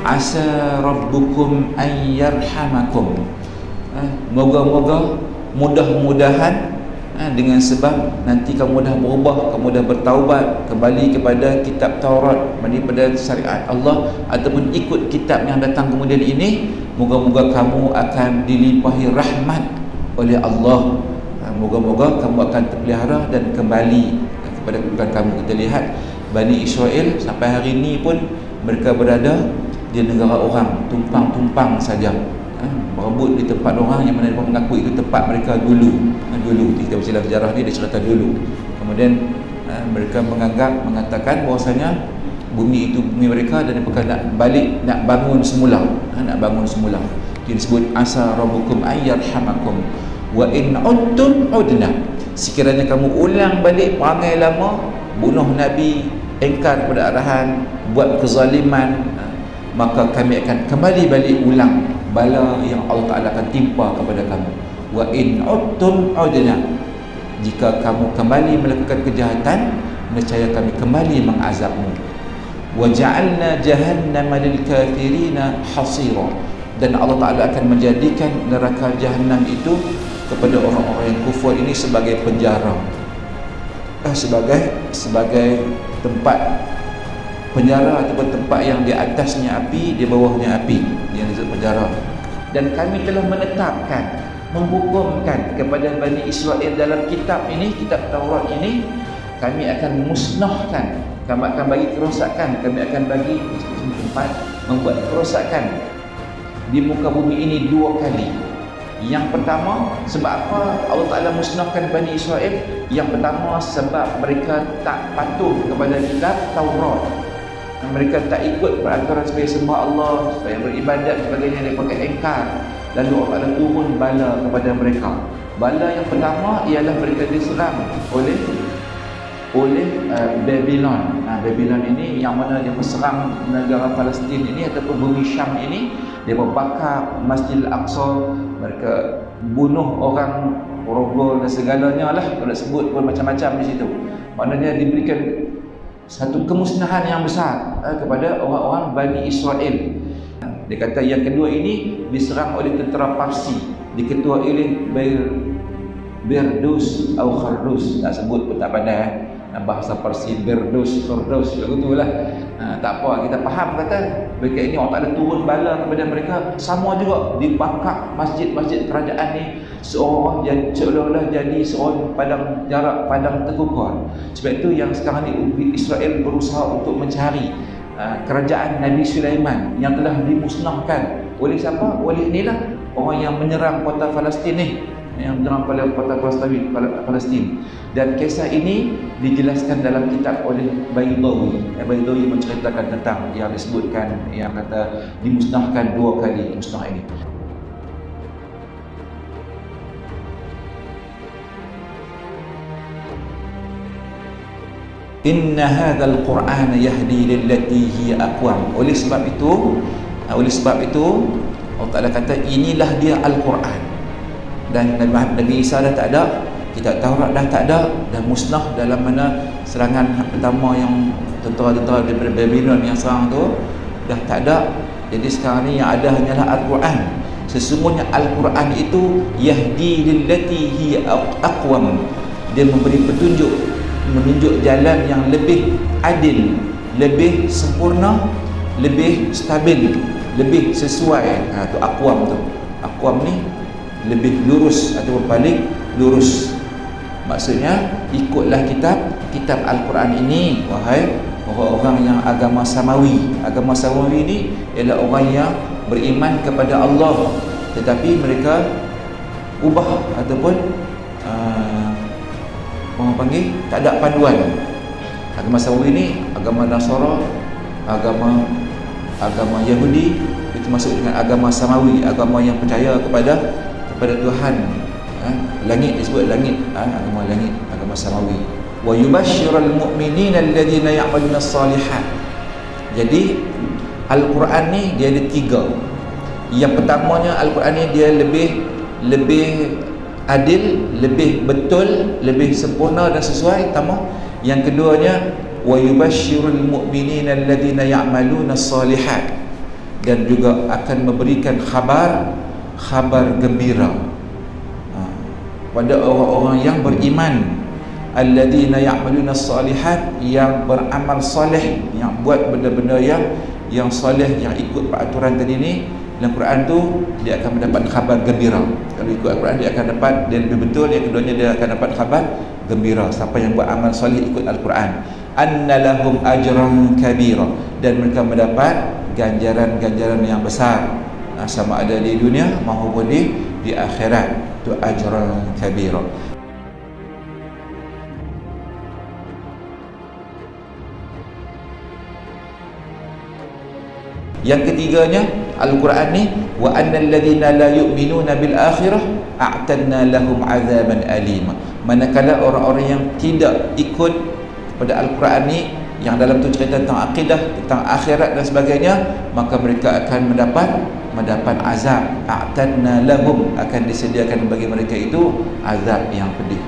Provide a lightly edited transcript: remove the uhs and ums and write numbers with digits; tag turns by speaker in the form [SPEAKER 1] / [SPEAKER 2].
[SPEAKER 1] asa rabbukum an yarhamakum. Moga-moga, mudah-mudahan dengan sebab nanti kamu dah berubah, kamu dah bertaubat, kembali kepada kitab Taurat, daripada syariat Allah, ataupun ikut kitab yang datang kemudian ini, moga-moga kamu akan dilimpahi rahmat oleh Allah. Moga-moga kamu akan terpelihara dan kembali kepada kedudukan kamu. Kita lihat Bani Israel sampai hari ini pun mereka berada di negara orang, tumpang-tumpang saja, berebut di tempat orang yang mana mereka mengaku itu tempat mereka dulu. Kita baca dalam sejarah ni dia cerita dulu. Kemudian mereka mengatakan bahawasanya bumi itu bumi mereka dan mereka nak balik, nak bangun semula, Dia disebut asa rabbukum ayyarhamakum wa in udtum udna. Sekiranya kamu ulang balik perangai lama, bunuh Nabi, engkar kepada arahan, buat kezaliman, maka kami akan kembali balik ulang bala yang Allah Ta'ala akan timpa kepada kamu. Wa in udtum udna, jika kamu kembali melakukan kejahatan, nescaya kami kembali mengazabmu. Wa ja'alna jahannama lil kafirina hasira, dan Allah Ta'ala akan menjadikan neraka jahannam itu kepada orang-orang yang kufur ini sebagai penjara, sebagai tempat penjara ataupun tempat yang di atasnya api, di bawahnya api, yang disebut penjara. Dan kami telah menetapkan, menghukumkan kepada Bani Israel dalam kitab ini, kitab Taurat ini, kami akan musnahkan, kami akan bagi kerosakan, kami akan bagi tempat membuat kerosakan di muka bumi ini 2 kali. Yang pertama, sebab apa Allah Ta'ala musnahkan Bani Israel? Yang pertama, sebab mereka tak patuh kepada kitab Taurat. Mereka tak ikut peraturan supaya sembah Allah, supaya beribadat sebagainya, mereka pakai engkar. Lalu Allah Ta'ala turun bala kepada mereka. Bala yang pertama ialah mereka diserang oleh Babylon. Babylon ini yang mana dia berserang negara Palestin ini ataupun bumi Syam ini. Dia membakar Masjid Al-Aqsa, mereka bunuh orang, rogol dan segalanya lah, kalau nak sebut pun macam-macam di situ. Maknanya diberikan satu kemusnahan yang besar kepada orang-orang Bani Israel. Dia kata yang kedua ini diserang oleh tentera Parsi, diketuai oleh Berdus atau Khardus, nak sebut pun tak pandai bahasa Parsi, Berdus, Khardus, begitulah. Tak apa, kita faham kata mereka ini Allah Ta'ala turun bala kepada mereka. Sama juga dibakar masjid-masjid kerajaan ni, seolah-olah jadi seorang padang jarak, padang terkukar. Sebab itu yang sekarang ni Israel berusaha untuk mencari kerajaan Nabi Sulaiman yang telah dimusnahkan oleh siapa? Oleh inilah orang yang menyerang kota Palestin ni, yang menyerang kota Palestin. Dan kisah ini dijelaskan dalam kitab oleh Baydawi. Baydawi menceritakan tentang yang disebutkan, yang kata dimusnahkan 2 kali musnah ini. Inna hadzal Qur'ana yahdi lillati hiya aqwam. Oleh sebab itu Allah Ta'ala kata inilah dia Al-Quran. Dan Nabi Isa dah tak ada, kitab Taurat dah tak ada, dah musnah dalam mana serangan pertama yang tentera-tentera daripada Babylon yang serang tu dah tak ada. Jadi sekarang ni yang ada hanyalah Al-Quran. Sesungguhnya Al-Quran itu yahdi lillati hiya aqwam, dia memberi petunjuk, menunjuk jalan yang lebih adil, lebih sempurna, lebih stabil, lebih sesuai. Tu aqwam tu. Aqwam ni lebih lurus ataupun paling lurus. Maksudnya ikutlah kitab Al-Quran ini, wahai orang-orang yang agama samawi. Agama samawi ini ialah orang yang beriman kepada Allah, tetapi mereka ubah ataupun orang panggil tak ada panduan. Agama samawi ini agama Nasara, agama Yahudi, itu masuk dengan agama samawi, agama yang percaya kepada Tuhan. Langit disebut langit, agama langit, agama samawi. Wa yubashshirul mu'minina alladhina ya'maluna as-salihat. Jadi Al-Quran ni dia ada 3. Yang pertamanya Al-Quran ni dia lebih adil, lebih betul, lebih sempurna dan sesuai. Pertama. Yang keduanya wa yubashshirul mu'minina alladhina ya'maluna as-salihat. dan juga akan memberikan khabar gembira pada orang-orang yang beriman, alladzina ya'maluna shalihat, yang beramal soleh, yang buat benda-benda yang soleh, yang ikut peraturan tadi ni. Dalam Quran tu dia akan mendapat khabar gembira. Kalau ikut Al-Quran dia akan dapat, dia lebih betul. Yang keduanya dia akan dapat khabar gembira. Siapa yang buat amal soleh ikut Al-Quran, anna lahum ajran kabira, dan mereka mendapat ganjaran-ganjaran yang besar, sama ada di dunia maupun di akhirat. Itu ajran kabira. Yang ketiganya, Al-Quran ni, wa annal ladzina la yu'minuna bil akhirah a'tadna lahum 'adzaban alima. Manakala orang-orang yang tidak ikut kepada Al-Quran ni, yang dalam tu cerita tentang akidah, tentang akhirat dan sebagainya, maka mereka akan mendapat azab. A'tadna lahum, akan disediakan bagi mereka itu azab yang pedih.